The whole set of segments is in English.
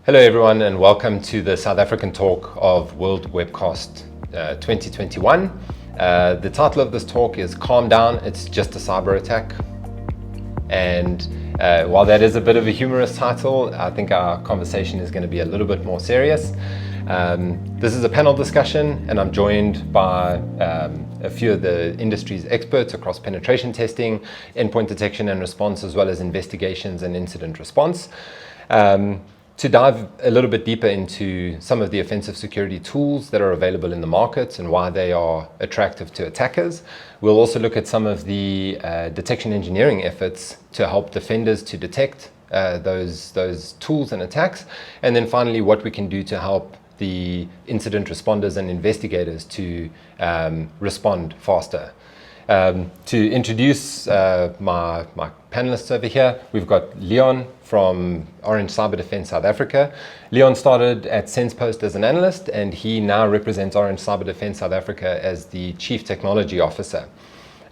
Hello everyone and welcome to the South African talk of World Webcast 2021. The title of this talk is Calm Down, It's Just a Cyber Attack. And while that is a bit of a humorous title, I think our conversation is going to be a little bit more serious. This is a panel discussion and I'm joined by a few of the industry's experts across penetration testing, endpoint detection and response, as well as investigations and incident response. To dive a little bit deeper into some of the offensive security tools that are available in the market and why they are attractive to attackers. We'll also look at some of the detection engineering efforts to help defenders to detect those tools and attacks. And then finally, what we can do to help the incident responders and investigators to respond faster. To introduce my panelists over here, we've got Leon from Orange Cyberdefense South Africa. Leon started at SensePost as an analyst and he now represents Orange Cyberdefense South Africa as the Chief Technology Officer.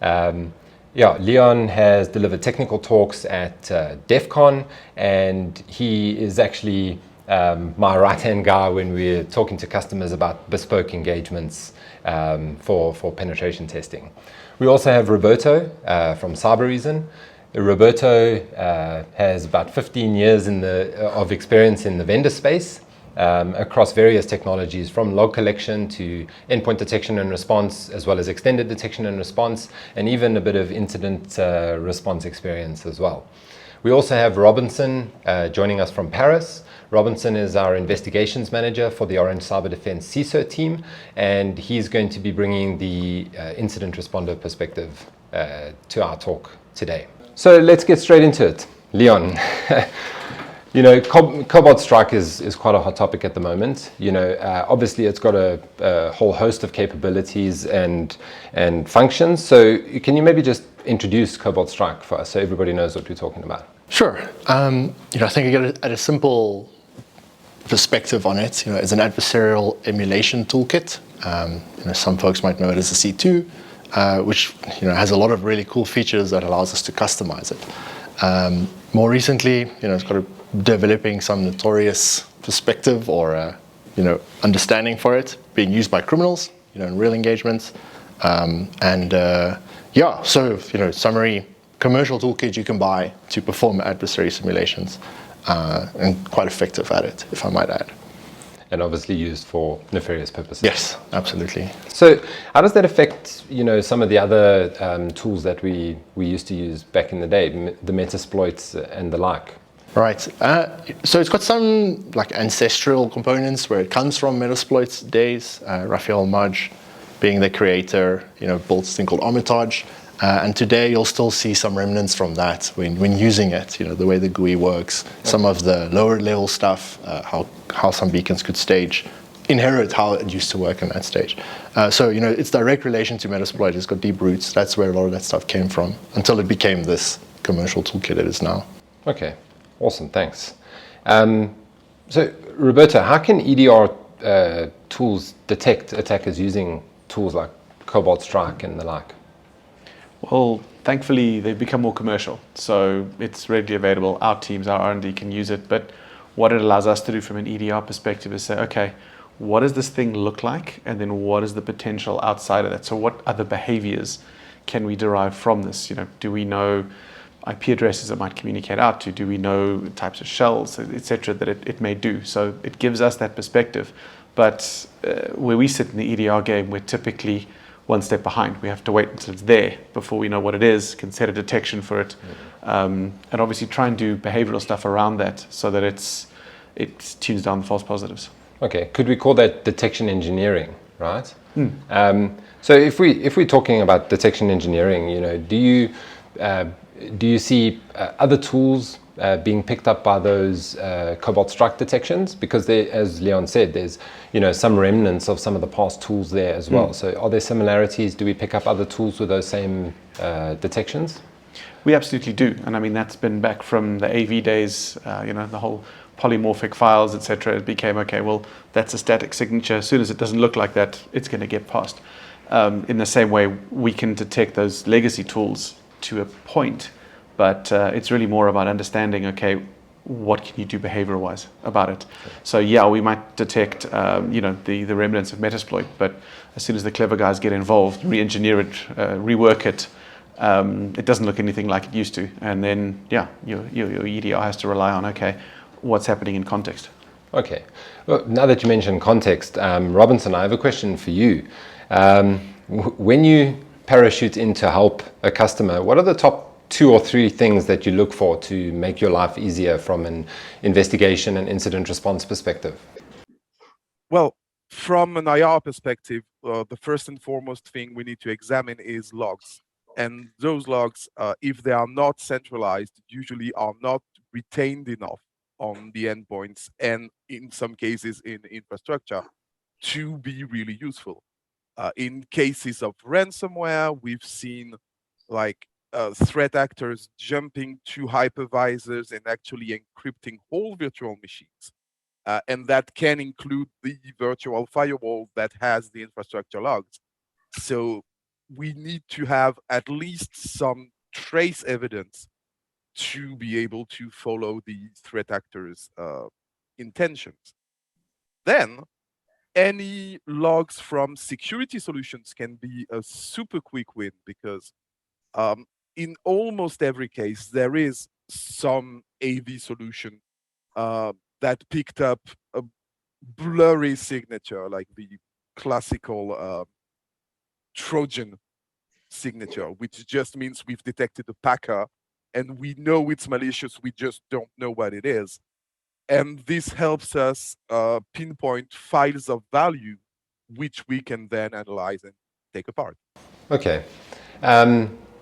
Leon has delivered technical talks at DEF CON and he is actually my right-hand guy when we're talking to customers about bespoke engagements for penetration testing. We also have Roberto from Cybereason. Roberto has about 15 years of experience in the vendor space across various technologies, from log collection to endpoint detection and response, as well as extended detection and response, and even a bit of incident response experience as well. We also have Robinson joining us from Paris. Robinson is our investigations manager for the Orange Cyberdefense CSIRT team, and he's going to be bringing the incident responder perspective to our talk today. So let's get straight into it. Leon, Cobalt Strike is quite a hot topic at the moment. Obviously it's got a whole host of capabilities and functions. So can you maybe just introduce Cobalt Strike for us so everybody knows what we're talking about? Sure. I think you get at a simple perspective on it. It's an adversarial emulation toolkit. Some folks might know it as a C2, which has a lot of really cool features that allows us to customize it. More recently, it's got a developing some notorious perspective or understanding for it being used by criminals, in real engagements. Summary commercial toolkit you can buy to perform adversary simulations. And quite effective at it, if I might add. And obviously used for nefarious purposes. Yes, absolutely. So how does that affect, some of the other tools that we used to use back in the day, the Metasploits and the like? Right. So it's got some ancestral components where it comes from Metasploit's days. Raphael Mudge, being the creator, built this thing called Armitage. And today you'll still see some remnants from that when using it, the way the GUI works, some of the lower level stuff, how some beacons could inherit how it used to work in that stage. Its direct relation to Metasploit has got deep roots. That's where a lot of that stuff came from until it became this commercial toolkit it is now. Okay, awesome, thanks. So Roberto, how can EDR tools detect attackers using tools like Cobalt Strike and the like? Well, thankfully, they've become more commercial, so it's readily available. Our teams, our R&D can use it, but what it allows us to do from an EDR perspective is say, okay, what does this thing look like? And then what is the potential outside of that? So what other behaviors can we derive from this? Do we know IP addresses it might communicate out to? Do we know types of shells, etc., that it may do? So it gives us that perspective. But where we sit in the EDR game, we're typically one step behind. We have to wait until it's there before we know what it is, can set a detection for it, and obviously try and do behavioral stuff around that so that it tunes down the false positives. Okay, could we call that detection engineering, right? So if we're talking about detection engineering, do you see other tools being picked up by those Cobalt Strike detections? Because there, as Leon said, there's some remnants of some of the past tools there as well. So are there similarities? Do we pick up other tools with those same detections? We absolutely do, and I mean that's been back from the AV days. The whole polymorphic files, etc. It became okay. Well, that's a static signature. As soon as it doesn't look like that, it's going to get passed. In the same way, we can detect those legacy tools to a point, but it's really more about understanding, okay, what can you do behavior-wise about it? So yeah, we might detect, the remnants of Metasploit, but as soon as the clever guys get involved, re-engineer it, rework it, it doesn't look anything like it used to. And then, your EDR has to rely on, okay, what's happening in context? Okay. Well, now that you mentioned context, Robinson, I have a question for you. When you parachute in to help a customer, what are the top 2 or 3 things that you look for to make your life easier from an investigation and incident response perspective? Well, from an IR perspective, the first and foremost thing we need to examine is logs. And those logs, if they are not centralized, usually are not retained enough on the endpoints and in some cases in infrastructure to be really useful. In cases of ransomware, we've seen threat actors jumping to hypervisors and actually encrypting whole virtual machines. And that can include the virtual firewall that has the infrastructure logs. So we need to have at least some trace evidence to be able to follow the threat actors' intentions. Then, any logs from security solutions can be a super quick win because in almost every case, there is some AV solution that picked up a blurry signature, like the classical Trojan signature, which just means we've detected a packer and we know it's malicious, we just don't know what it is. And this helps us pinpoint files of value, which we can then analyze and take apart. Okay.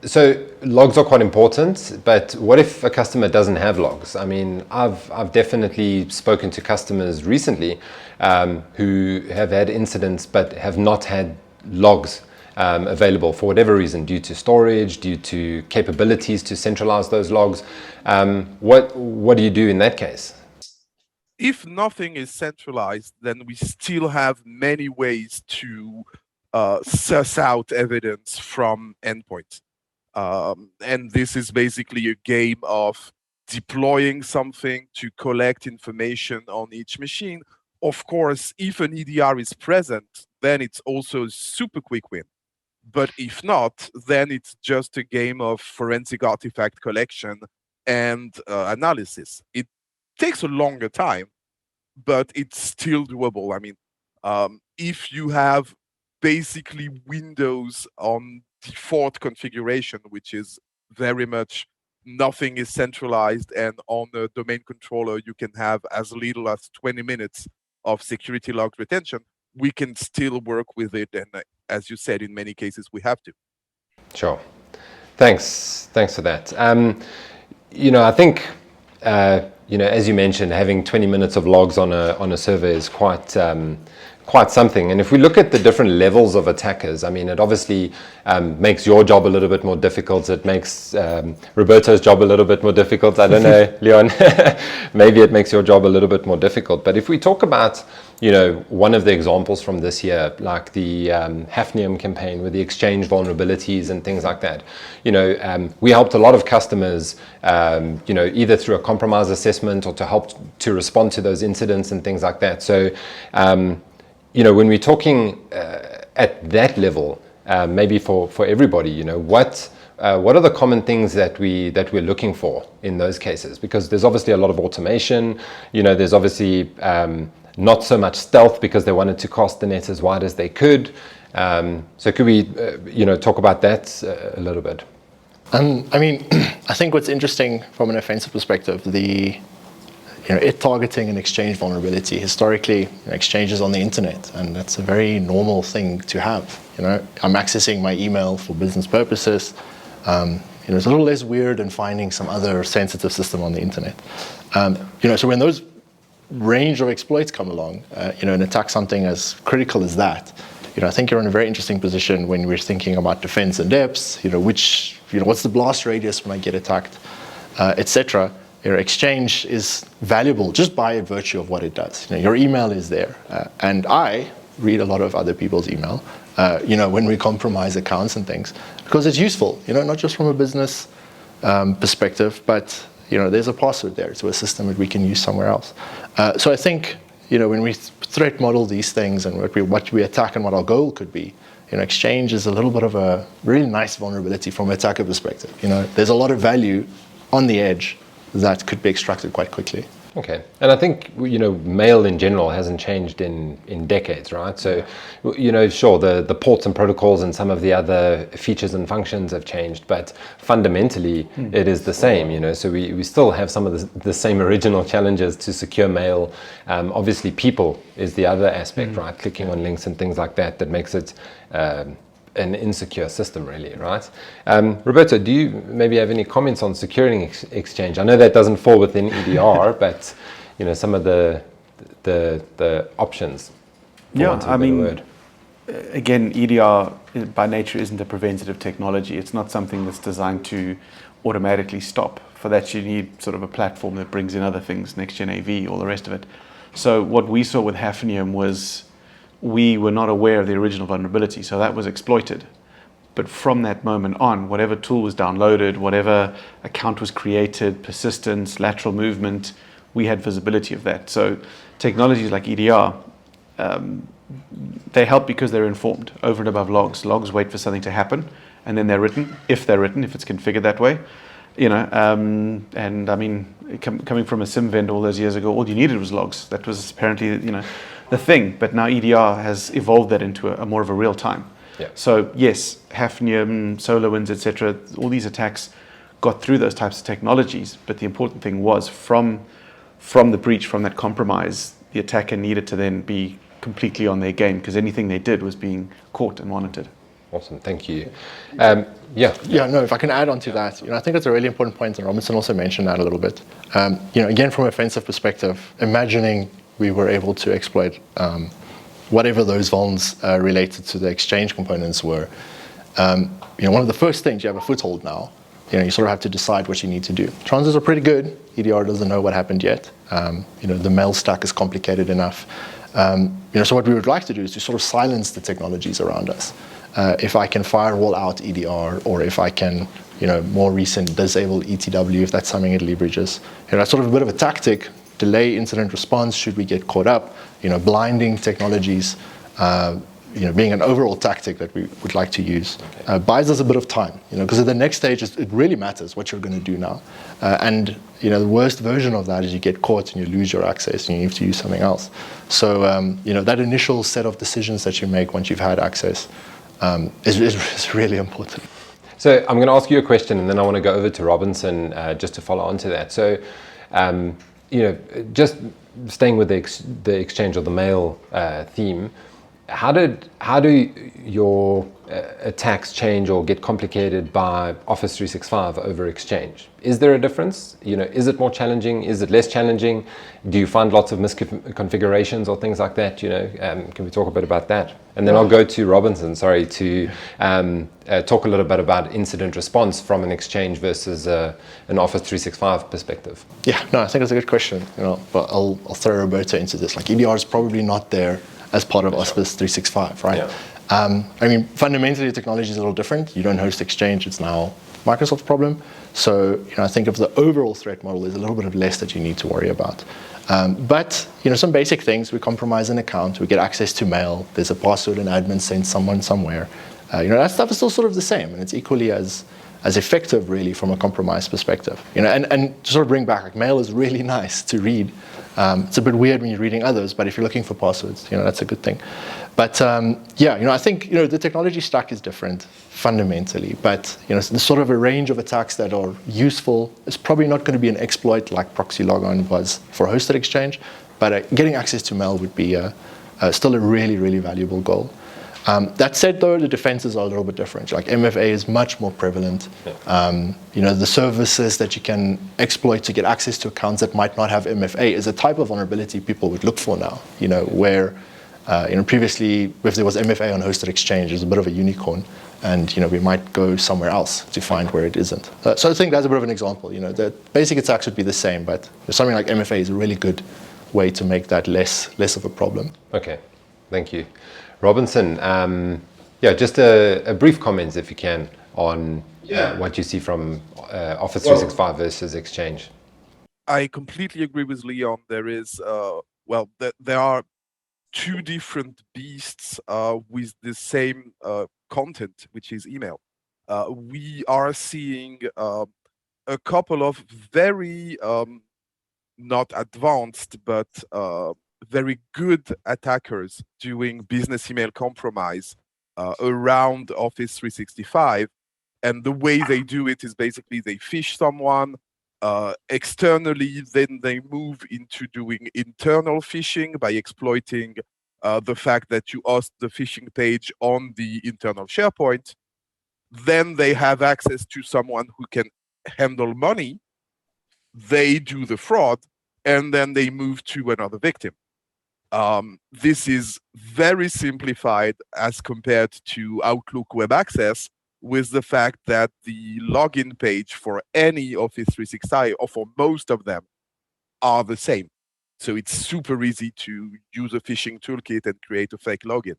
So logs are quite important, but what if a customer doesn't have logs? I mean, I've definitely spoken to customers recently who have had incidents but have not had logs available for whatever reason, due to storage, due to capabilities to centralize those logs. What do you do in that case? If nothing is centralized, then we still have many ways to suss out evidence from endpoints. And this is basically a game of deploying something to collect information on each machine. Of course, if an EDR is present, then it's also a super quick win. But if not, then it's just a game of forensic artifact collection and analysis. It takes a longer time, but it's still doable. I mean, if you have basically Windows on default configuration, which is very much nothing is centralized, and on a domain controller, you can have as little as 20 minutes of security log retention, we can still work with it. And as you said, in many cases, we have to. Sure. Thanks for that. I think, as you mentioned, having 20 minutes of logs on a server is quite something. And if we look at the different levels of attackers, I mean, it obviously makes your job a little bit more difficult. It makes Roberto's job a little bit more difficult. I don't know, Leon, maybe it makes your job a little bit more difficult. But if we talk about, one of the examples from this year, like the Hafnium campaign with the exchange vulnerabilities and things like that, we helped a lot of customers, either through a compromise assessment or to help to respond to those incidents and things like that. So, when we're talking at that level, maybe for everybody, what are the common things that we're looking for in those cases? Because there's obviously a lot of automation. There's obviously not so much stealth because they wanted to cast the net as wide as they could. So could we, talk about that a little bit? I think what's interesting from an offensive perspective, it targeting an exchange vulnerability. Historically, exchanges on the internet, and that's a very normal thing to have. I'm accessing my email for business purposes. It's a little less weird than finding some other sensitive system on the internet. So when those range of exploits come along, and attack something as critical as that, I think you're in a very interesting position when we're thinking about defense in depth. What's the blast radius when I get attacked, etc. Your exchange is valuable just by virtue of what it does. Your email is there, and I read a lot of other people's email. When we compromise accounts and things, because it's useful. Not just from a business perspective, but there's a password there to a system that we can use somewhere else. So I think, when we threat model these things and what we attack and what our goal could be, Exchange is a little bit of a really nice vulnerability from an attacker perspective. There's a lot of value on the edge that could be extracted quite quickly. Okay, and I think mail in general hasn't changed in decades, right? So, sure, the ports and protocols and some of the other features and functions have changed, but fundamentally it is the same. So we still have some of the same original challenges to secure mail. Obviously, people is the other aspect, right? Clicking on links and things like that makes it an insecure system, really, right? Roberto, do you maybe have any comments on securing Exchange? I know that doesn't fall within EDR, but some of the options. Again, EDR by nature isn't a preventative technology. It's not something that's designed to automatically stop. For that, you need sort of a platform that brings in other things, next-gen AV, all the rest of it. So what we saw with Hafnium was we were not aware of the original vulnerability, so that was exploited. But from that moment on, whatever tool was downloaded, whatever account was created, persistence, lateral movement, we had visibility of that. So technologies like EDR, they help because they're informed over and above logs. Logs wait for something to happen, and then they're written, if it's configured that way. And I mean, coming from a SIM vendor all those years ago, all you needed was logs. That was apparently, the thing, but now EDR has evolved that into a more of a real time. Yeah. So yes, Hafnium, SolarWinds, etc., all these attacks got through those types of technologies, but the important thing was from the breach, from that compromise, the attacker needed to then be completely on their game, because anything they did was being caught and monitored. Awesome, thank you. If I can add on to that, I think it's a really important point, and Robinson also mentioned that a little bit. Again, from an offensive perspective, imagining we were able to exploit whatever those vulns related to the Exchange components were. One of the first things, you have a foothold now. You sort of have to decide what you need to do. Chances are pretty good. EDR doesn't know what happened yet. The mail stack is complicated enough. So what we would like to do is to sort of silence the technologies around us. If I can firewall out EDR, or if I can, more recent disable ETW, if that's something it leverages. That's sort of a bit of a tactic. Delay incident response should we get caught up, blinding technologies, being an overall tactic that we would like to use. Buys us a bit of time, because at the next stage, it really matters what you're going to do now. And the worst version of that is you get caught and you lose your access and you need to use something else. So, that initial set of decisions that you make once you've had access is really important. So I'm going to ask you a question, and then I want to go over to Robinson just to follow on to that. So, just staying with the Exchange or the mail theme, how do your attacks change or get complicated by Office 365 over Exchange? Is there a difference? Is it more challenging? Is it less challenging? Do you find lots of misconfigurations or things like that? Can we talk a bit about that? And then I'll go to Robinson, to talk a little bit about incident response from an Exchange versus an Office 365 perspective. Yeah, no, I think that's a good question. But I'll throw Roberto into this. Like, EDR is probably not there as part of Office 365, right? Yeah. Fundamentally, the technology is a little different. You don't host Exchange, it's now Microsoft's problem. So, I think of the overall threat model, there's a little bit of less that you need to worry about. But, some basic things, we compromise an account, we get access to mail, there's a password and admin sent someone somewhere. That stuff is still sort of the same, and it's equally as effective, really, from a compromise perspective. And to sort of bring back, like, mail is really nice to read. It's a bit weird when you're reading others, but if you're looking for passwords, that's a good thing. But I think the technology stack is different fundamentally, but the sort of a range of attacks that are useful is probably not going to be an exploit like proxy logon was for hosted Exchange, but getting access to mail would be still a really, really valuable goal. That said, though, the defenses are a little bit different. Like, MFA is much more prevalent. The services that you can exploit to get access to accounts that might not have MFA is a type of vulnerability people would look for now. Where previously, if there was MFA on hosted Exchange, it's a bit of a unicorn, and we might go somewhere else to find where it isn't. So I think that's a bit of an example. The basic attacks would be the same, but something like MFA is a really good way to make that less of a problem. Okay, thank you. Robinson, just a brief comment, if you can, on what you see from Office 365 versus Exchange. I completely agree with Leon. There is, there are two different beasts with the same content, which is email. We are seeing a couple of very not advanced, but very good attackers doing business email compromise around Office 365. And the way they do it is basically they phish someone externally, then they move into doing internal phishing by exploiting the fact that you host the phishing page on the internal SharePoint. Then they have access to someone who can handle money. They do the fraud, and then they move to another victim. This is very simplified as compared to Outlook Web Access, with the fact that the login page for any Office 365, or for most of them, are the same. So it's super easy to use a phishing toolkit and create a fake login.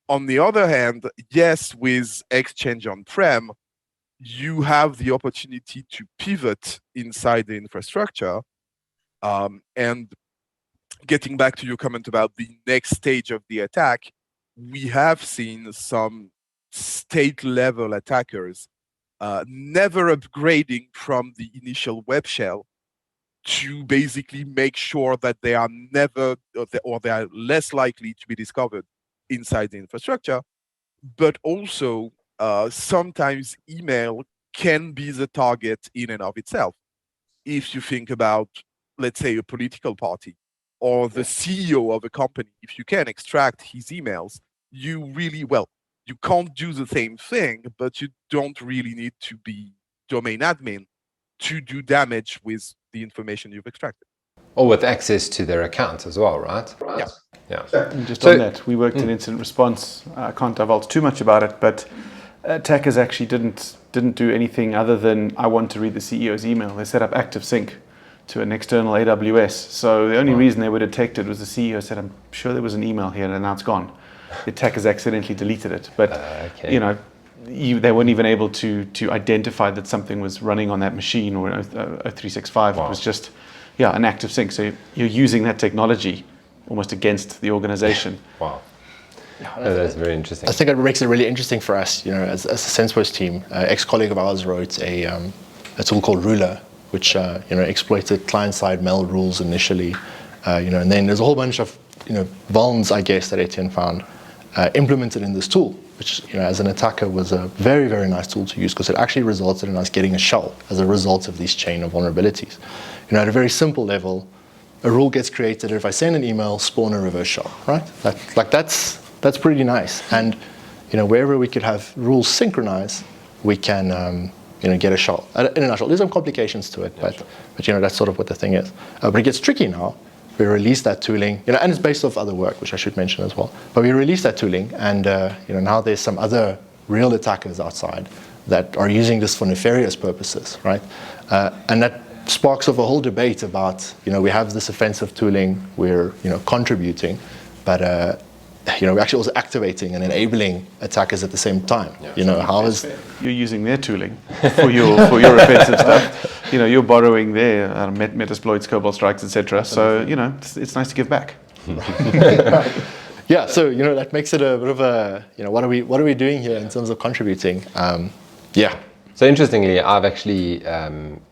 On the other hand, yes, with Exchange on-prem, you have the opportunity to pivot inside the infrastructure. And getting back to your comment about the next stage of the attack, we have seen some state-level attackers never upgrading from the initial web shell to basically make sure that they are never, or they are less likely to be discovered inside the infrastructure. But also, sometimes email can be the target in and of itself. If you think about, let's say, a political party or the CEO of a company, if you can extract his emails, you can't do the same thing, but you don't really need to be domain admin to do damage with the information you've extracted. Or with access to their account as well, right? Yeah. And just on that, we worked in incident response. I can't divulge too much about it, but attackers actually didn't do anything other than, I want to read the CEO's email. They set up active sync to an external AWS. So the only reason they were detected was the CEO said, I'm sure there was an email here, and now it's gone. The attackers accidentally deleted it. But, they weren't even able to identify that something was running on that machine or a 365. Wow. It was just, an active sync. So you're using that technology almost against the organization. Wow. That's very interesting. I think it makes it really interesting for us, as a SensePost team. Ex-colleague of ours wrote a tool called Ruler, which exploited client-side mail rules initially, and then there's a whole bunch of vulns, I guess, that Etienne found implemented in this tool, which as an attacker was a very, very nice tool to use, because it actually resulted in us getting a shell as a result of these chain of vulnerabilities. At a very simple level, a rule gets created. If I send an email, spawn a reverse shell, right? That's pretty nice. And wherever we could have rules synchronize, we can get a shell. In a nutshell, there's some complications to it, but that's sort of what the thing is. But it gets tricky now. We released that tooling, and it's based off other work, which I should mention as well. But we released that tooling, and now there's some other real attackers outside that are using this for nefarious purposes, right? And that sparks off a whole debate about, we have this offensive tooling, we're contributing, but we're actually also activating and enabling attackers at the same time. You're using their tooling for your offensive stuff. You're borrowing their Metasploits, Cobalt Strikes, etc. So it's nice to give back. Yeah. So that makes it a bit of a what are we doing here in terms of contributing? So interestingly, I've actually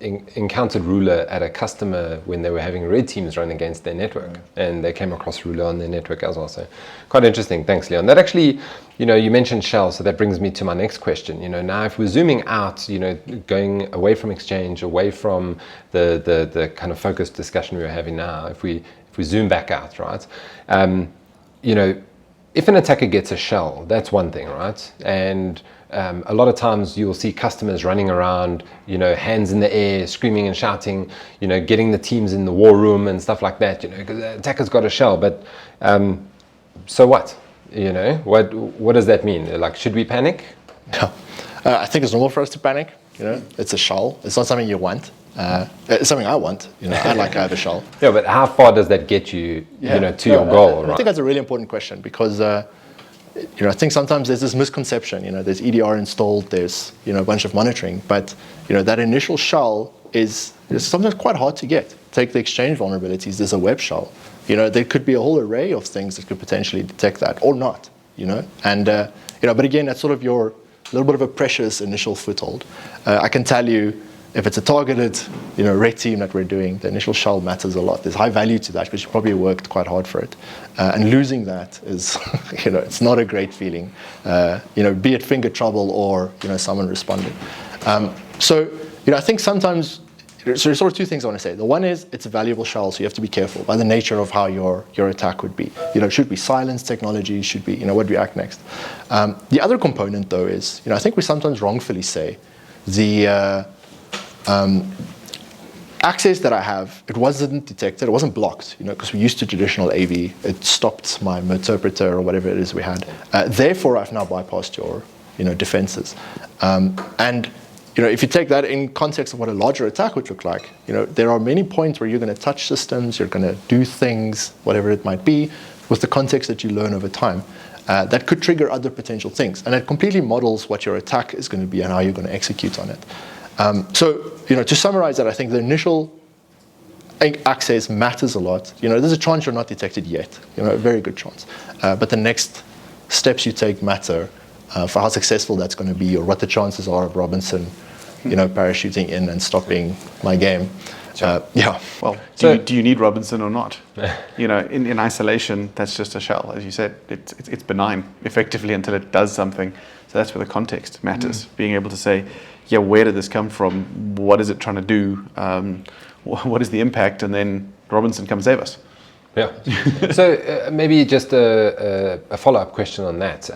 encountered Ruler at a customer when they were having red teams run against their network, and they came across Ruler on their network as well. So quite interesting. Thanks, Leon. That actually, you mentioned shell, so that brings me to my next question. Now if we're zooming out, going away from Exchange, away from the kind of focused discussion we're having now, if we zoom back out, right? If an attacker gets a shell, that's one thing, right? And a lot of times you'll see customers running around, hands in the air, screaming and shouting, getting the teams in the war room and stuff like that, because the attacker's got a shell. But so what? What does that mean? Like, should we panic? No. I think it's normal for us to panic. It's a shell. It's not something you want. It's something I want. I have a shell. Yeah, but how far does that get you, to your goal? I think that's a really important question, because I think sometimes there's this misconception. There's EDR installed, there's a bunch of monitoring, but that initial shell is sometimes quite hard to get. Take the Exchange vulnerabilities. There's a web shell. There could be a whole array of things that could potentially detect that, or not. And but again, that's sort of your little bit of a precious initial foothold. I can tell you, if it's a targeted, red team that we're doing, the initial shell matters a lot. There's high value to that because you probably worked quite hard for it. And losing that is, it's not a great feeling. Be it finger trouble or, someone responding. So I think sometimes, so there's sort of two things I want to say. The one is it's a valuable shell, so you have to be careful by the nature of how your attack would be. Should we silence technology? Should we, what do we act next? The other component, though, is, I think we sometimes wrongfully say the access that I have, it wasn't detected, it wasn't blocked, because we used to traditional AV, it stopped my interpreter or whatever it is we had. Therefore, I've now bypassed your, defenses. And if you take that in context of what a larger attack would look like, there are many points where you're going to touch systems, you're going to do things, whatever it might be, with the context that you learn over time. That could trigger other potential things. And it completely models what your attack is going to be and how you're going to execute on it. So, to summarize that, I think the initial access matters a lot. There's a chance you're not detected yet, a very good chance. But the next steps you take matter for how successful that's going to be, or what the chances are of Robinson, parachuting in and stopping my game. Yeah. Well, do you need Robinson or not? In isolation, that's just a shell. As you said, it's benign, effectively, until it does something. So that's where the context matters. Being able to say, yeah, where did this come from? What is it trying to do? What is the impact? And then Robinson come save us. Yeah. So maybe just a follow-up question on that.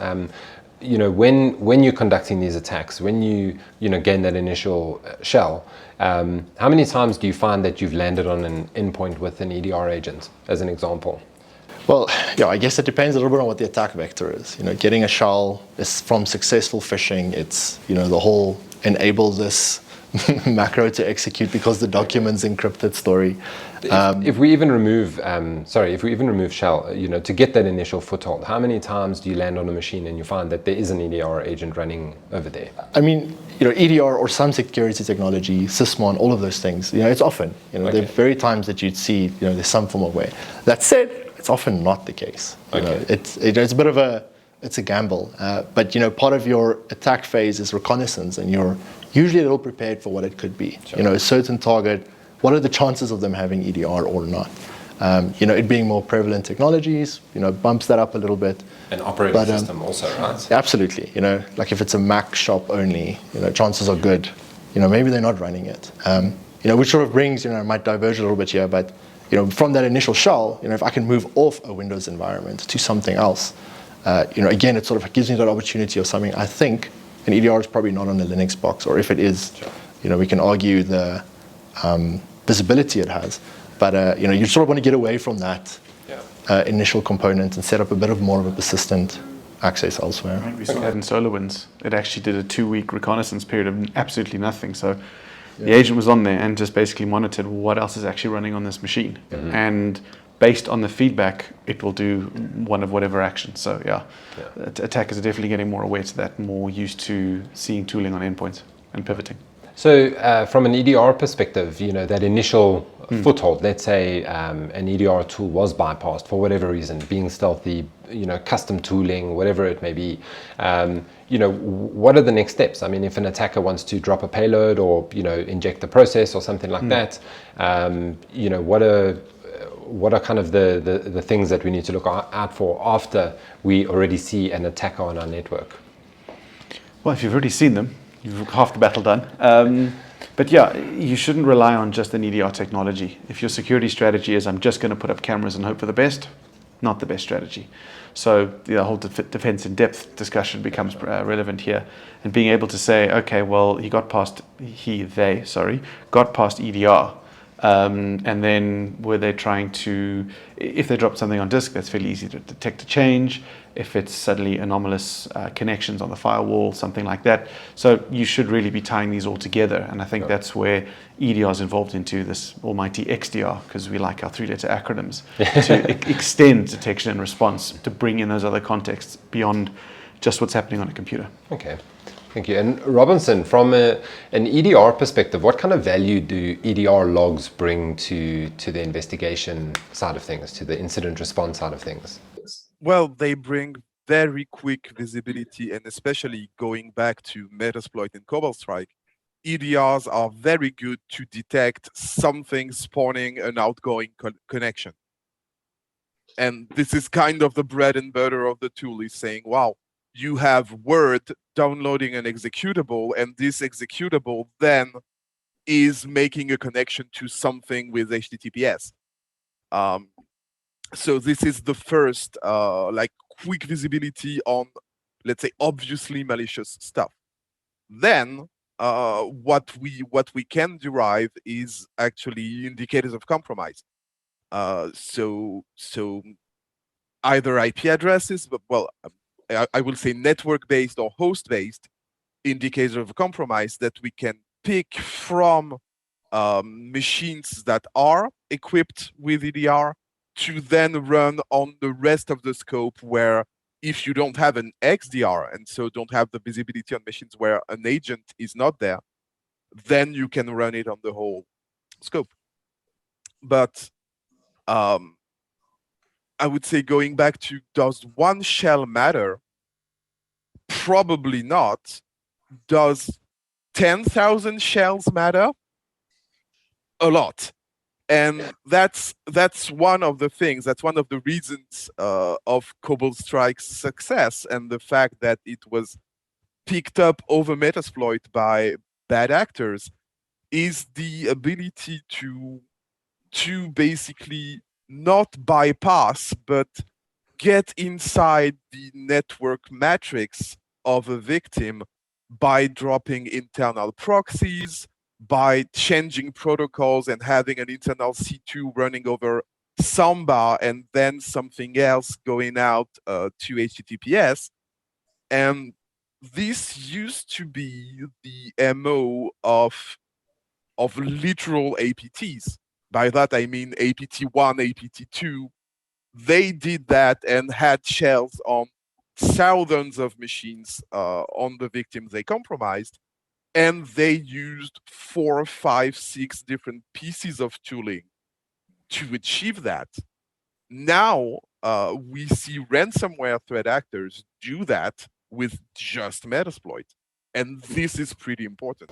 When you're conducting these attacks, when you gain that initial shell, how many times do you find that you've landed on an endpoint with an EDR agent, as an example? Well, I guess it depends a little bit on what the attack vector is. Getting a shell is from successful phishing. It's the whole enable this macro to execute because the document's encrypted story. If we even remove shell, to get that initial foothold, how many times do you land on a machine and you find that there is an EDR agent running over there? I mean, EDR or some security technology, Sysmon, all of those things, it's often, there are very times that you'd see, there's some form of way. That said, it's often not the case. It's a bit of it's a gamble. But part of your attack phase is reconnaissance, and you're usually a little prepared for what it could be. Sure. A certain target, what are the chances of them having EDR or not? It being more prevalent technologies, bumps that up a little bit. An operating system also, right? Absolutely. Like if it's a Mac shop only, chances are good. Maybe they're not running it. Which sort of brings, I might diverge a little bit here, but from that initial shell, if I can move off a Windows environment to something else, again, it sort of gives me that opportunity of something. I think an EDR is probably not on a Linux box, or if it is, we can argue the visibility it has. But you sort of want to get away from that initial component and set up a bit of more of a persistent access elsewhere. We saw that in SolarWinds. It actually did a 2-week reconnaissance period of absolutely nothing. So the agent was on there and just basically monitored what else is actually running on this machine. Mm-hmm. And based on the feedback, it will do one of whatever actions. So attackers are definitely getting more aware to that, more used to seeing tooling on endpoints and pivoting. So from an EDR perspective, that initial foothold, let's say an EDR tool was bypassed for whatever reason, being stealthy, custom tooling, whatever it may be, what are the next steps? I mean, if an attacker wants to drop a payload or, inject a process or something like that, what are kind of the things that we need to look out for after we already see an attacker on our network? Well, if you've already seen them, you've half the battle done. But you shouldn't rely on just an EDR technology. If your security strategy is, I'm just going to put up cameras and hope for the best, not the best strategy. So the whole defense in depth discussion becomes relevant here. And being able to say, okay, well, they got past EDR. And then were they trying to, if they dropped something on disk, that's fairly easy to detect a change. If it's suddenly anomalous connections on the firewall, something like that. So you should really be tying these all together. And I think that's where EDR is involved into this almighty XDR, because we like our 3-letter acronyms, to extend detection and response, to bring in those other contexts beyond just what's happening on a computer. Okay. Thank you. And Robinson, from an EDR perspective, what kind of value do EDR logs bring to the investigation side of things, to the incident response side of things? Well, they bring very quick visibility, and especially going back to Metasploit and Cobalt Strike, EDRs are very good to detect something spawning an outgoing connection. And this is kind of the bread and butter of the tool, is saying, wow, you have Word downloading an executable, and this executable then is making a connection to something with HTTPS. So this is the first like quick visibility on, let's say, obviously malicious stuff. Then what we can derive is actually indicators of compromise. So either IP addresses, but well, I will say network-based or host-based indicators of compromise that we can pick from machines that are equipped with EDR to then run on the rest of the scope, where if you don't have an XDR and so don't have the visibility on machines where an agent is not there, then you can run it on the whole scope. But I would say, going back to, does one shell matter? Probably not. Does 10,000 shells matter? A lot. And that's one of the things, that's one of the reasons of Cobalt Strike's success, and the fact that it was picked up over Metasploit by bad actors, is the ability to basically not bypass, but get inside the network matrix of a victim by dropping internal proxies, by changing protocols and having an internal C2 running over Samba and then something else going out to HTTPS. And this used to be the MO of literal APTs. By that I mean APT1, APT2. They did that and had shells on thousands of machines on the victims they compromised. And they used 4, 5, 6 different pieces of tooling to achieve that. Now we see ransomware threat actors do that with just Metasploit. And this is pretty important.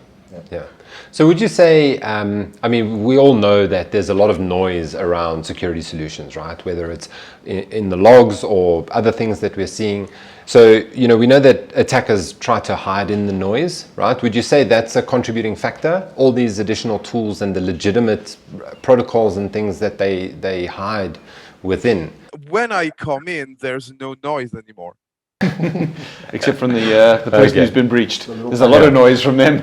Yeah. So would you say, I mean, we all know that there's a lot of noise around security solutions, right? Whether it's in the logs or other things that we're seeing. So, you know, we know that attackers try to hide in the noise, right? Would you say that's a contributing factor? All these additional tools and the legitimate protocols and things that they hide within? When I come in, there's no noise anymore. Except from the person who's been breached. There's a lot of noise from them.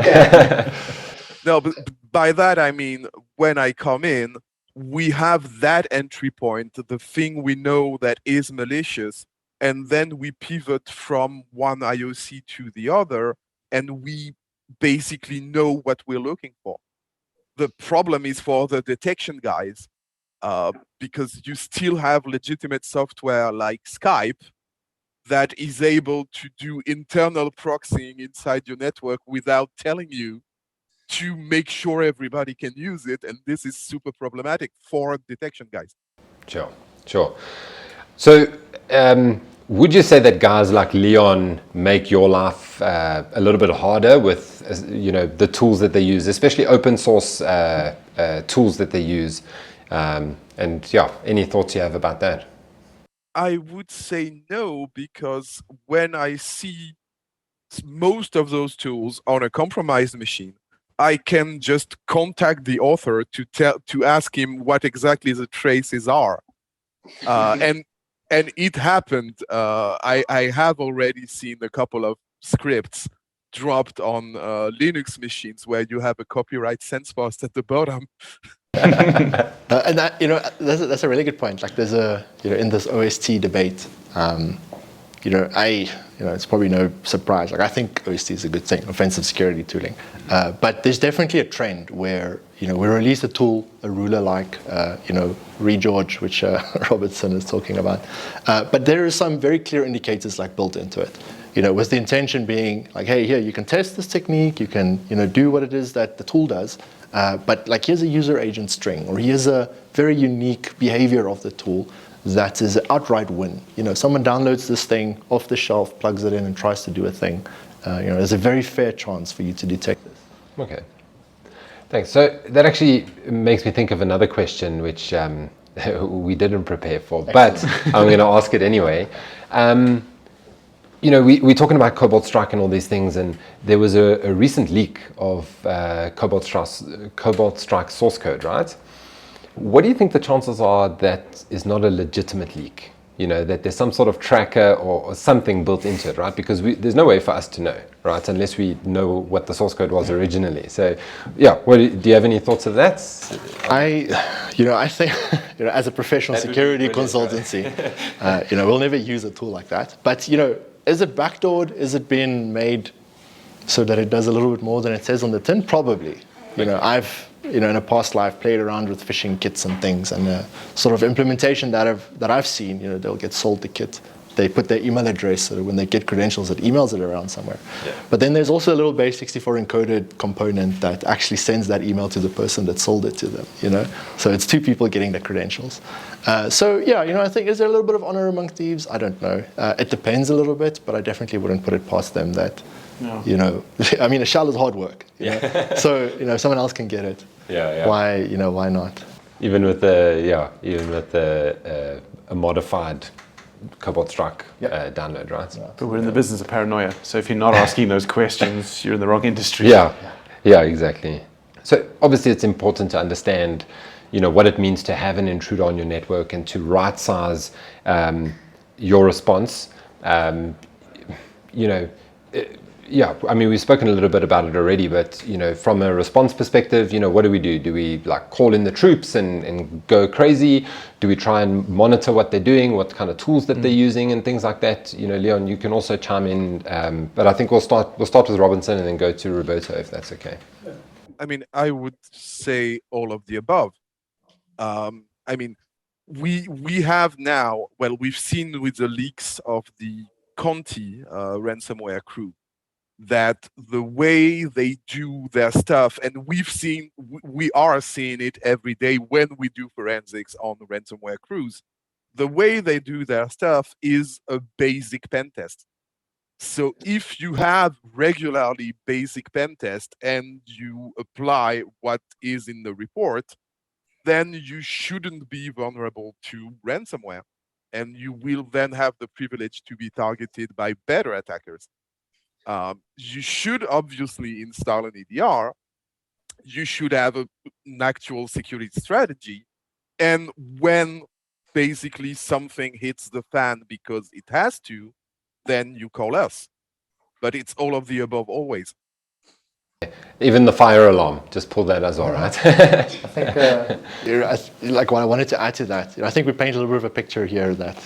No, but by that I mean, when I come in, we have that entry point, the thing we know that is malicious, and then we pivot from one IOC to the other, and we basically know what we're looking for. The problem is for the detection guys, because you still have legitimate software like Skype that is able to do internal proxying inside your network without telling you, to make sure everybody can use it. And this is super problematic for detection guys. Sure. So would you say that guys like Leon make your life a little bit harder with, you know, the tools that they use, especially open source tools that they use? And yeah, any thoughts you have about that? I would say no, because when I see most of those tools on a compromised machine, I can just contact the author to ask him what exactly the traces are. And it happened. I have already seen a couple of scripts dropped on Linux machines where you have a copyright sense post at the bottom. And that, you know, that's a really good point. Like, there's a, you know, in this OST debate, you know, it's probably no surprise. Like, I think OST is a good thing, offensive security tooling. But there's definitely a trend where, you know, we release a tool, a ruler like, you know, Regeorge, which Robertson is talking about. But there are some very clear indicators like built into it. with the intention being like, hey, here, you can test this technique, you can, do what it is that the tool does, but like here's a user agent string, or here's a very unique behavior of the tool that is an outright win. Someone downloads this thing off the shelf, plugs it in, and tries to do a thing. There's a very fair chance for you to detect this. Okay. Thanks. So that actually makes me think of another question, which we didn't prepare for, but I'm going to ask it anyway. We're talking about Cobalt Strike and all these things, and there was a recent leak of Cobalt Strike source code, right? What do you think the chances are that is not a legitimate leak? That there's some sort of tracker or something built into it, right? Because there's no way for us to know, right? Unless we know what the source code was originally. So, yeah, do you have any thoughts of that? I think, as a professional security consultancy, we'll never use a tool like that. But, is it backdoored? Is it being made so that it does a little bit more than it says on the tin? Probably. I've in a past life played around with phishing kits and things, and the sort of implementation that I've seen, they'll get sold the kit. They put their email address, so that when they get credentials, it emails it around somewhere. Yeah. But then there's also a little base64 encoded component that actually sends that email to the person that sold it to them. So it's two people getting the credentials. I think, is there a little bit of honor among thieves? I don't know. It depends a little bit, but I definitely wouldn't put it past them that. No. A shell is hard work. So if someone else can get it, why not? Even with a modified Cobalt Strike download, right? Yeah. But we're in the business of paranoia. So if you're not asking those questions, you're in the wrong industry. Yeah, exactly. So obviously, it's important to understand, what it means to have an intruder on your network and to right size your response. We've spoken a little bit about it already, but from a response perspective, what do we do? Do we call in the troops and go crazy? Do we try and monitor what they're doing, what kind of tools that they're using, and things like that? Leon, you can also chime in, but I think we'll start with Robinson and then go to Roberto, if that's okay. I would say all of the above. We have now, we've seen with the leaks of the Conti ransomware crew, that the way they do their stuff, and we are seeing it every day when we do forensics on the ransomware crews, the way they do their stuff is a basic pen test. So if you have regularly basic pen test and you apply what is in the report, then you shouldn't be vulnerable to ransomware, and you will then have the privilege to be targeted by better attackers. You should obviously install an EDR. You should have an actual security strategy. And when basically something hits the fan because it has to, then you call us. But it's all of the above always. Even the fire alarm, just pull that as well, right? I think, what I wanted to add to that, I think we paint a little bit of a picture here that,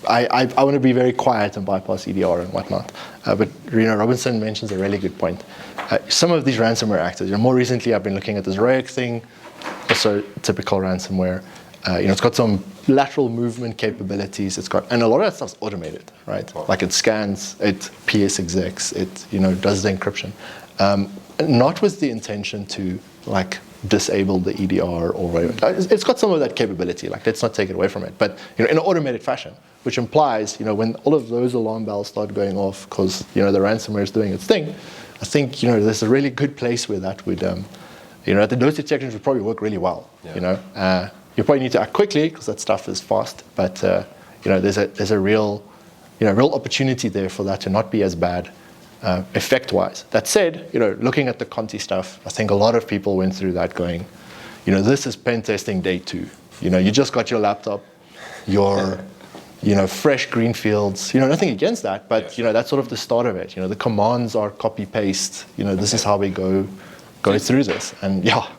I want to be very quiet and bypass EDR and whatnot. But Robinson mentions a really good point. Some of these ransomware actors, more recently I've been looking at this ROIC thing, also typical ransomware. It's got some lateral movement capabilities. And a lot of that stuff's automated, right? Like it scans, it PS execs, it does the encryption. Not with the intention to disable the EDR or whatever. It's got some of that capability. Let's not take it away from it. But in an automated fashion, which implies when all of those alarm bells start going off because the ransomware is doing its thing, I think there's a really good place where that would those detections would probably work really well. Yeah. You probably need to act quickly because that stuff is fast. But there's a real opportunity there for that to not be as bad. Effect-wise. That said, looking at the Conti stuff, I think a lot of people went through that going, this is pen testing day 2. You just got your laptop, your, fresh green fields. Nothing against that, but that's sort of the start of it. The commands are copy-paste. This is how we go through this, and yeah.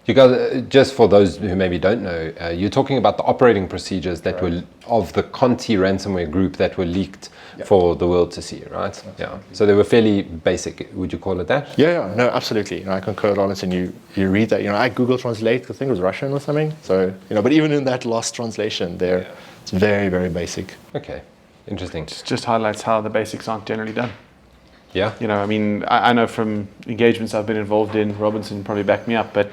You guys, just for those who maybe don't know, you're talking about the operating procedures that were of the Conti ransomware group that were leaked for the world to see, right? Absolutely. Yeah. So they were fairly basic. Would you call it that? Yeah. No, absolutely. I concur, Robinson. You read that. I Google Translate because I think it was Russian or something. So but even in that lost translation, there, it's very, very basic. Okay. Interesting. It just highlights how the basics aren't generally done. Yeah. You know, I mean, I know from engagements I've been involved in, Robinson probably backed me up, but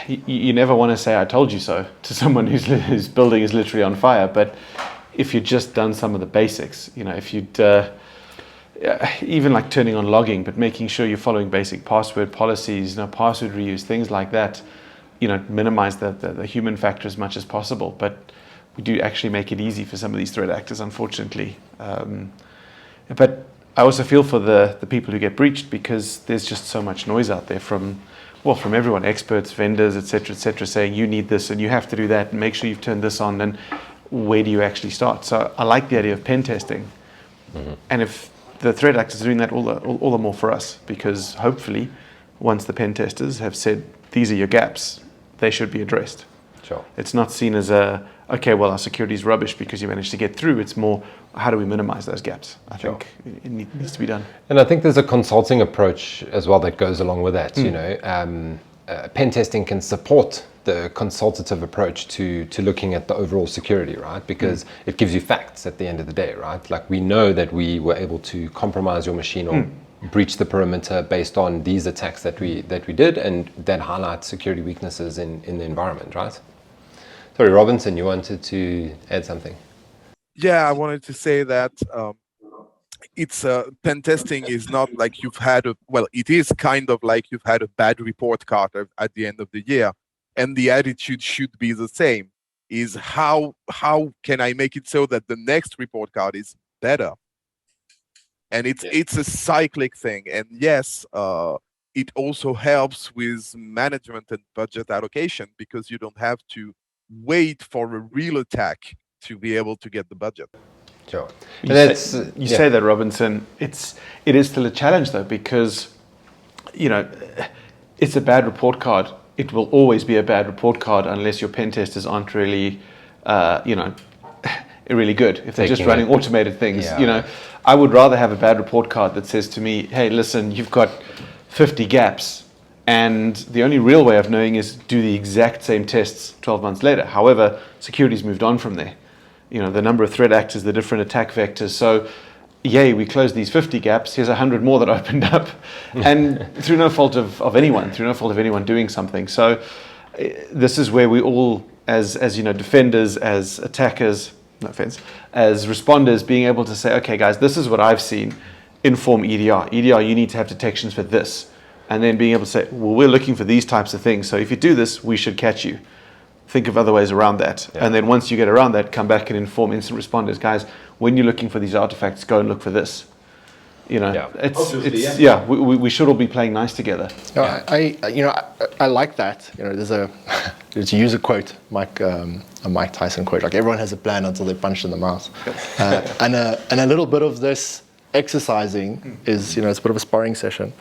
you never want to say "I told you so" to someone whose building is literally on fire. But if you'd just done some of the basics, you know, if you'd even like turning on logging, but making sure you're following basic password policies, password reuse, things like that, minimize the human factor as much as possible. But we do actually make it easy for some of these threat actors, unfortunately. But I also feel for the people who get breached, because there's just so much noise out there from everyone, experts, vendors, etc., saying you need this and you have to do that and make sure you've turned this on, and where do you actually start? So I like the idea of pen testing. Mm-hmm. And if the threat actors are doing that, all the more for us, because hopefully once the pen testers have said these are your gaps, they should be addressed. Sure. It's not seen as our security is rubbish because you managed to get through. It's more, how do we minimize those gaps? I think it needs to be done. And I think there's a consulting approach as well that goes along with that. Pen testing can support the consultative approach to looking at the overall security, right? Because it gives you facts at the end of the day, right? Like, we know that we were able to compromise your machine or breach the perimeter based on these attacks that we did, and that highlights security weaknesses in the environment, right? Sorry, Robinson, you wanted to add something? Yeah, I wanted to say that it's pen testing is not like it is kind of like you've had a bad report card at the end of the year, and the attitude should be the same. Is how can I make it so that the next report card is better? And it's a cyclic thing. And yes, it also helps with management and budget allocation, because you don't have to wait for a real attack to be able to get the budget. Sure. You say that, Robinson. It is still a challenge though, because it's a bad report card. It will always be a bad report card unless your pen testers aren't really really good. If they're just running automated things, I would rather have a bad report card that says to me, hey, listen, you've got 50 gaps, and the only real way of knowing is do the exact same tests 12 months later. However, security's moved on from there. The number of threat actors, the different attack vectors. So, yay, we closed these 50 gaps. Here's 100 more that opened up, and through no fault of anyone doing something. So, this is where we all, as defenders, as attackers, no offense, as responders, being able to say, okay, guys, this is what I've seen. Inform EDR. EDR, you need to have detections for this. And then being able to say, well, we're looking for these types of things. So if you do this, we should catch you. Think of other ways around that. Yeah. And then once you get around that, come back and inform incident responders. Guys, when you're looking for these artifacts, go and look for this. We should all be playing nice together. I like that. There's a user quote, a Mike Tyson quote. Like, everyone has a plan until they're punched in the mouth. And a little bit of this exercising is, it's a bit of a sparring session.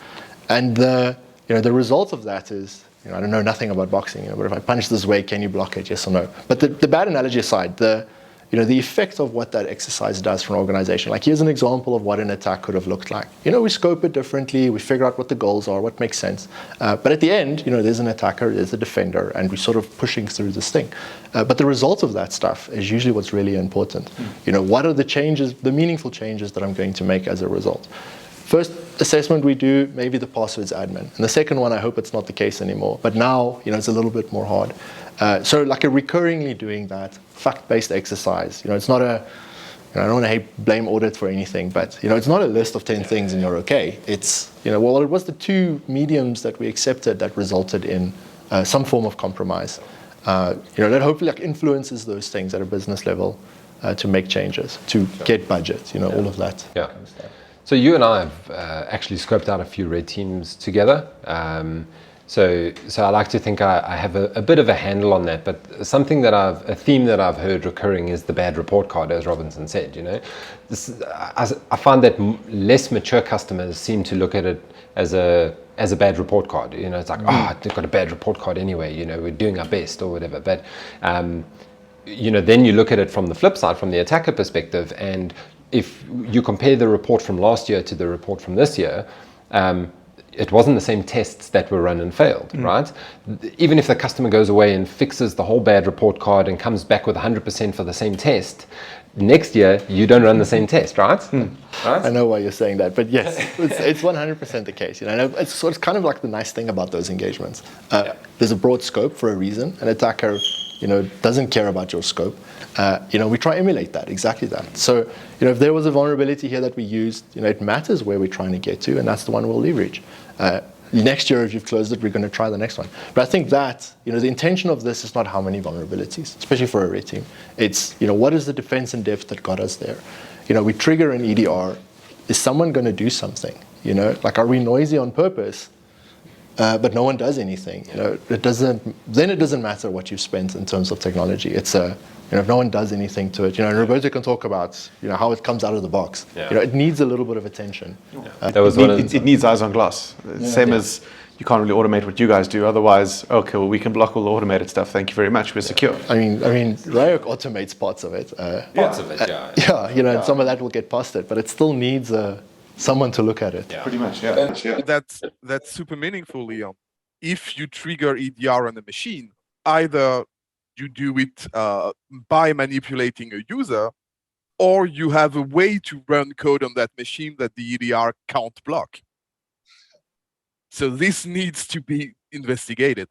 And the result of that is, I don't know nothing about boxing, but if I punch this way, can you block it? Yes or no? But the bad analogy aside, the effect of what that exercise does for an organization. Like, here's an example of what an attack could have looked like. We scope it differently, we figure out what the goals are, what makes sense. But at the end, there's an attacker, there's a defender, and we're sort of pushing through this thing. But the result of that stuff is usually what's really important. What are the changes, the meaningful changes that I'm going to make as a result? First assessment we do, maybe the password's admin. And the second one, I hope it's not the case anymore. But now, it's a little bit more hard. So like a recurringly doing that fact-based exercise, it's not I don't want to blame audit for anything, but it's not a list of 10 things and you're okay. It's, it was the two mediums that we accepted that resulted in some form of compromise. That hopefully influences those things at a business level to make changes, to get budget, all of that. Yeah. Kind of stuff. So you and I have actually scoped out a few red teams together. So I like to think I have a bit of a handle on that, but a theme that I've heard recurring is the bad report card, as Robinson said. I find that less mature customers seem to look at it as a bad report card. It's like, they've got a bad report card anyway. We're doing our best or whatever. But then you look at it from the flip side, from the attacker perspective, and if you compare the report from last year to the report from this year, it wasn't the same tests that were run and failed, right? Even if the customer goes away and fixes the whole bad report card and comes back with 100% for the same test, next year you don't run the same test, right? Right? I know why you're saying that, but yes, it's 100% the case. And it's kind of like the nice thing about those engagements. There's a broad scope for a reason. An attacker, doesn't care about your scope. We try to emulate that, exactly that. So, if there was a vulnerability here that we used, it matters where we're trying to get to, and that's the one we'll leverage. Next year, if you've closed it, we're going to try the next one. But I think that, the intention of this is not how many vulnerabilities, especially for a red team. It's, what is the defense in depth that got us there? We trigger an EDR. Is someone going to do something? Are we noisy on purpose? But no one does anything. It doesn't matter what you've spent in terms of technology. It's if no one does anything to it, and Roberto can talk about how it comes out of the box. It needs a little bit of attention. It needs eyes on glass. Same as you can't really automate what you guys do. Otherwise, okay, well, we can block all the automated stuff. Thank you very much. We're secure. I mean, Ryok automates parts of it. Parts of it, and some of that will get past it, but it still needs someone to look at it. Pretty much, yeah. That's super meaningful, Leon. If you trigger EDR on a machine, either you do it by manipulating a user, or you have a way to run code on that machine that the EDR can't block. So this needs to be investigated.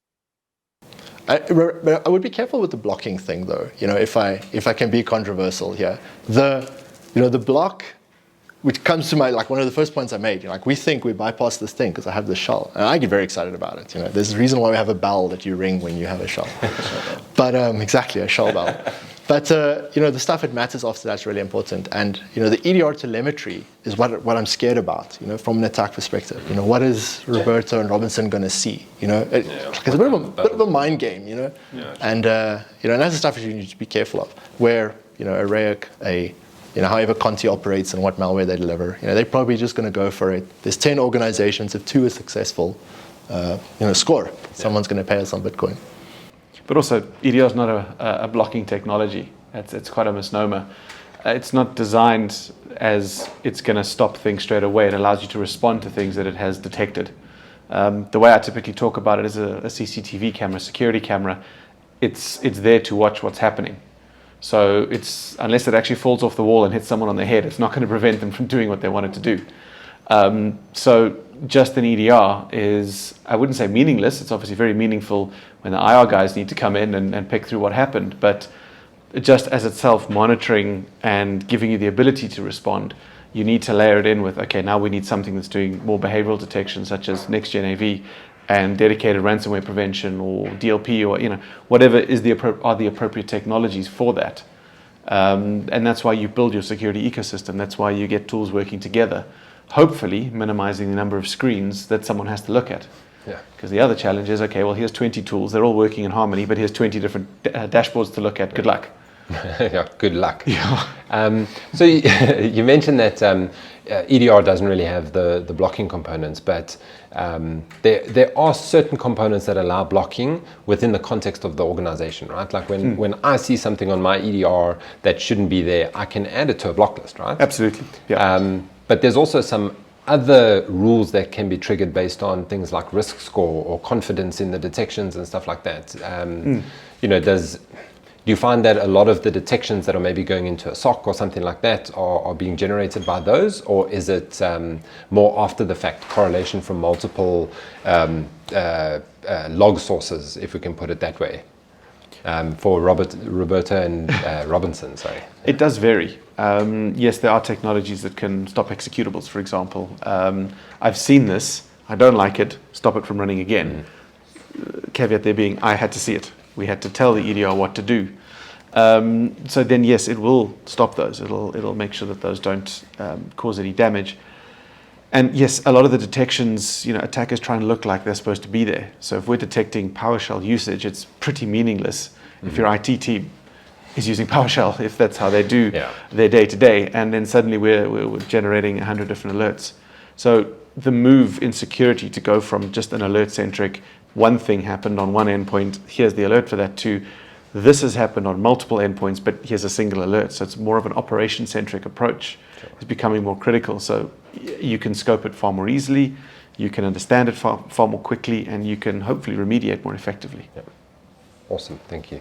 I would be careful with the blocking thing, though. If I can be controversial here, the block, which comes to my one of the first points I made. We think we bypass this thing because I have this shell, and I get very excited about it. There's a reason why we have a bell that you ring when you have a shell. But exactly, a shell bell. But the stuff that matters after that's really important. And the EDR telemetry is what I'm scared about. From an attack perspective. What is Roberto and Robinson going to see? It's a bit of a mind game. And and that's the stuff that you need to be careful of. Where a Ryok, however Conti operates and what malware they deliver, they're probably just going to go for it. There's 10 organizations. If 2 is successful, score. Someone's going to pay us on Bitcoin. But also, EDR is not a blocking technology. It's quite a misnomer. It's not designed as it's going to stop things straight away. It allows you to respond to things that it has detected. The way I typically talk about it is a CCTV camera, security camera. It's there to watch what's happening. So unless it actually falls off the wall and hits someone on the head, it's not going to prevent them from doing what they wanted to do. So just an EDR is, I wouldn't say meaningless. It's obviously very meaningful when the IR guys need to come in and pick through what happened. But just as itself, monitoring and giving you the ability to respond, you need to layer it in with, okay, now we need something that's doing more behavioral detection, such as next-gen AV, and dedicated ransomware prevention or DLP or whatever are the appropriate technologies for that. And that's why you build your security ecosystem. That's why you get tools working together, hopefully minimizing the number of screens that someone has to look at. Because the other challenge is, okay, well, here's 20 tools. They're all working in harmony, but here's 20 different dashboards to look at. Good luck. Good luck. So you mentioned that EDR doesn't really have the blocking components, but there are certain components that allow blocking within the context of the organization, right? Like when I see something on my EDR that shouldn't be there, I can add it to a block list, right? Absolutely. Yeah. But there's also some other rules that can be triggered based on things like risk score or confidence in the detections and stuff like that. Do you find that a lot of the detections that are maybe going into a SOC or something like that are being generated by those, or is it more after the fact correlation from multiple log sources, if we can put it that way, for Roberto and Robinson? Sorry. It does vary. Yes, there are technologies that can stop executables, for example. I've seen this. I don't like it. Stop it from running again. Caveat there being, I had to see it. We had to tell the EDR what to do. So then, yes, it will stop those. It'll make sure that those don't cause any damage. And yes, a lot of the detections, attackers try and look like they're supposed to be there. So if we're detecting PowerShell usage, it's pretty meaningless if your IT team is using PowerShell, if that's how they do their day-to-day. And then suddenly we're generating 100 different alerts. So the move in security to go from just an alert-centric, one thing happened on one endpoint, here's the alert for that, to this has happened on multiple endpoints, but here's a single alert. So it's more of an operation-centric approach. It's becoming more critical. So you can scope it far more easily. you can understand it far more quickly, and you can hopefully remediate more effectively. Yeah. Awesome, thank you.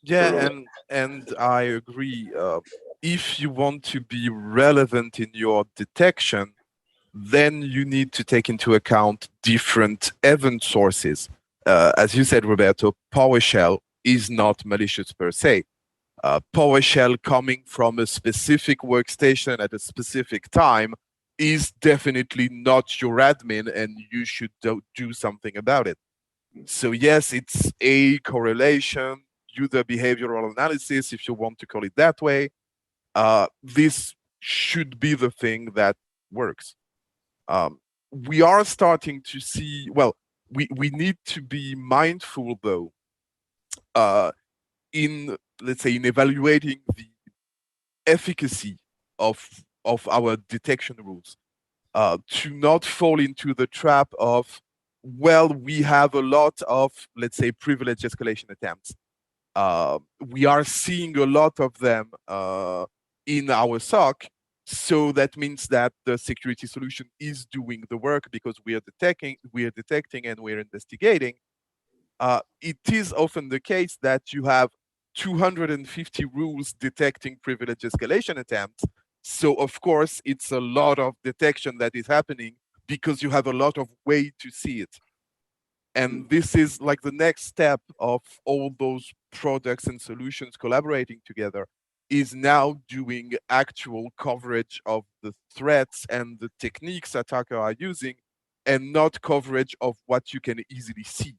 Yeah, and I agree. If you want to be relevant in your detection, then you need to take into account different event sources. As you said, Roberto, PowerShell is not malicious per se. PowerShell coming from a specific workstation at a specific time is definitely not your admin, and you should do something about it. So yes, it's a correlation, user behavioral analysis, if you want to call it that way. This should be the thing that works. We are starting to see, well, we need to be mindful though, in, let's say, in evaluating the efficacy of our detection rules, to not fall into the trap of, well, we have a lot of, let's say, privilege escalation attempts. We are seeing a lot of them in our SOC, so that means that the security solution is doing the work because we are detecting, and we're investigating. It is often the case that you have 250 rules detecting privilege escalation attempts. So of course, it's a lot of detection that is happening because you have a lot of way to see it. And this is like the next step of all those products and solutions collaborating together, is now doing actual coverage of the threats and the techniques attackers are using, and not coverage of what you can easily see.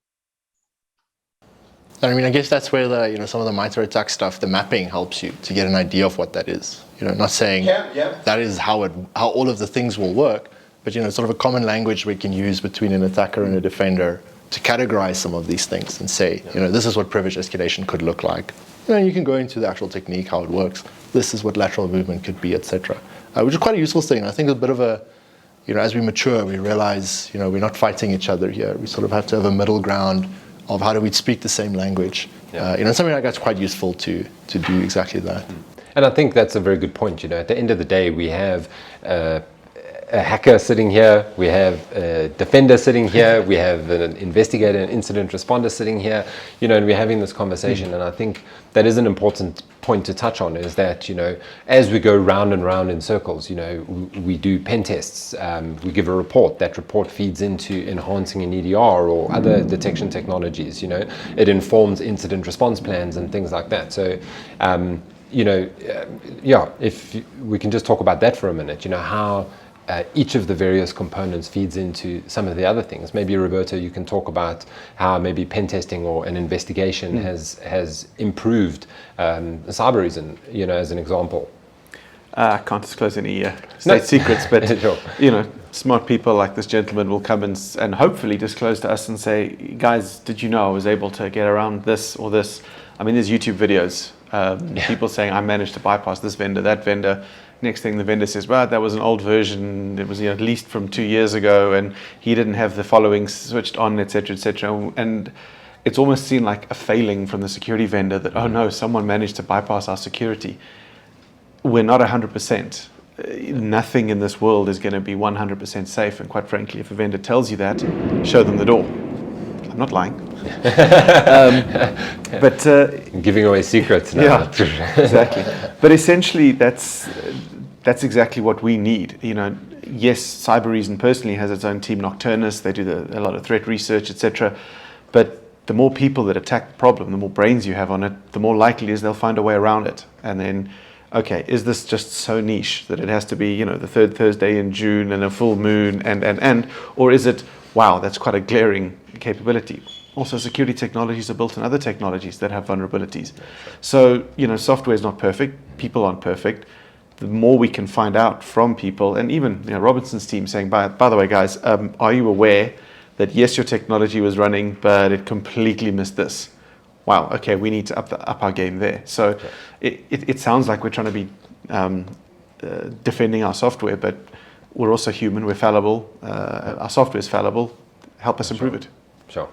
I mean, I guess that's where the some of the MITRE ATT&CK stuff, the mapping helps you to get an idea of what that is. Not saying that is how all of the things will work, but sort of a common language we can use between an attacker and a defender to categorize some of these things and say, this is what privilege escalation could look like. You can go into the actual technique, how it works. This is what lateral movement could be, etc. Which is quite a useful thing. I think a bit of a, as we mature, we realize, we're not fighting each other here. We sort of have to have a middle ground of how do we speak the same language. Something like that's quite useful to do exactly that. And I think that's a very good point. At the end of the day, we have a hacker sitting here, we have a defender sitting here, we have an investigator, an incident responder sitting here, and we're having this conversation. And I think that is an important point to touch on, is that, as we go round and round in circles, we do pen tests, we give a report, that report feeds into enhancing an EDR or other detection technologies, it informs incident response plans and things like that. So, if we can just talk about that for a minute, how each of the various components feeds into some of the other things. Maybe, Roberto, you can talk about how maybe pen testing or an investigation has improved Cybereason, as an example. I can't disclose any state secrets, but Sure. Smart people like this gentleman will come and hopefully disclose to us and say, guys, did you know I was able to get around this or this? I mean, there's YouTube videos, people saying I managed to bypass this vendor, that vendor. Next thing, the vendor says, well, that was an old version. It was at least from 2 years ago, and he didn't have the following switched on, etc., etc. And it's almost seen like a failing from the security vendor that, oh no, someone managed to bypass our security. We're not 100%. Nothing in this world is going to be 100% safe. And quite frankly, if a vendor tells you that, show them the door. I'm not lying. But Giving away secrets now. Yeah, exactly. But essentially, that's exactly what we need. Yes, Cybereason personally has its own team, Nocturnus. They do a lot of threat research, etc. But the more people that attack the problem, the more brains you have on it, the more likely it is they'll find a way around it. And then, okay, is this just so niche that it has to be, the third Thursday in June and a full moon and, or is it, wow, that's quite a glaring capability. Also, security technologies are built on other technologies that have vulnerabilities. So, software is not perfect. People aren't perfect. The more we can find out from people, and even Robinson's team saying, by the way, guys, are you aware that yes, your technology was running, but it completely missed this? Wow, okay, we need to up our game there. So it sounds like we're trying to be defending our software, but we're also human, we're fallible. Our software is fallible. Help us improve it. Sure.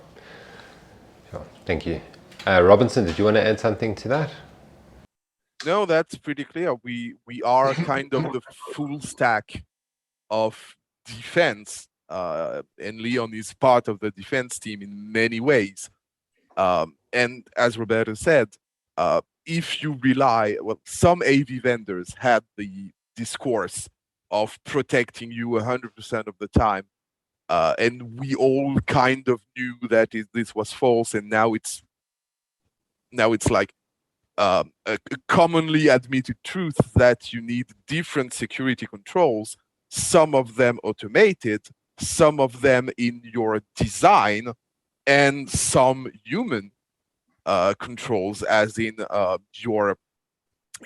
Thank you. Robinson, did you want to add something to that? No, that's pretty clear. We are kind of the full stack of defense. and Leon is part of the defense team in many ways. And as Roberto said, if you rely, well, some AV vendors had the discourse of protecting you 100% of the time, and we all kind of knew that this was false, and now it's like a commonly admitted truth that you need different security controls, some of them automated, some of them in your design, and some human controls, as in your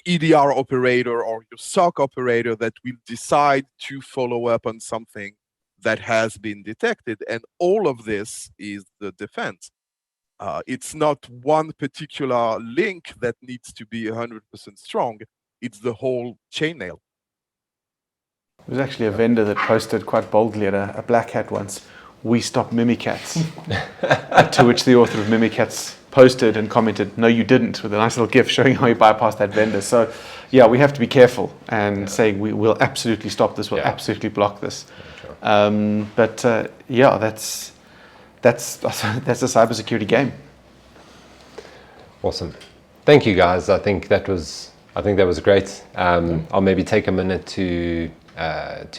EDR operator or your SOC operator that will decide to follow up on something that has been detected. And all of this is the defense. It's not one particular link that needs to be 100% strong. It's the whole chainmail. There was actually a vendor that posted quite boldly at a Black Hat once, "We stop Mimikatz." To which the author of Mimikatz posted and commented, "No, you didn't," with a nice little GIF showing how you bypassed that vendor. So, yeah, we have to be careful and saying we will absolutely stop this, we'll absolutely block this. Sure. Yeah, that's a cybersecurity game. Awesome. Thank you, guys. I think that was great. I'll maybe take a minute to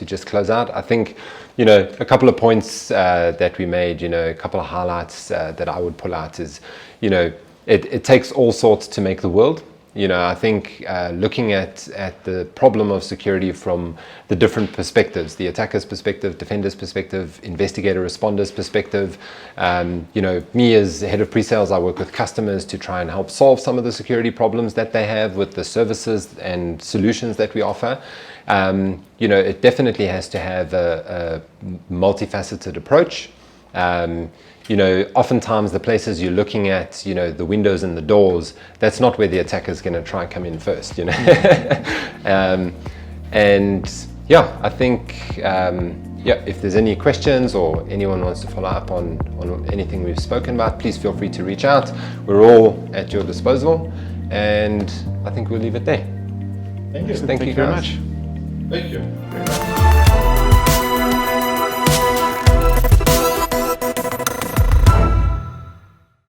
just close out. I think, a couple of points that we made, a couple of highlights that I would pull out is, it takes all sorts to make the world. I think looking at the problem of security from the different perspectives, the attacker's perspective, defender's perspective, investigator responder's perspective. Me as head of pre-sales, I work with customers to try and help solve some of the security problems that they have with the services and solutions that we offer. It definitely has to have a multifaceted approach. Oftentimes the places you're looking at, the windows and the doors, that's not where the attacker's going to try and come in first, I think, if there's any questions or anyone wants to follow up on anything we've spoken about, please feel free to reach out. We're all at your disposal, and I think we'll leave it there. Thank you. Thank you very guys. much. Thank you.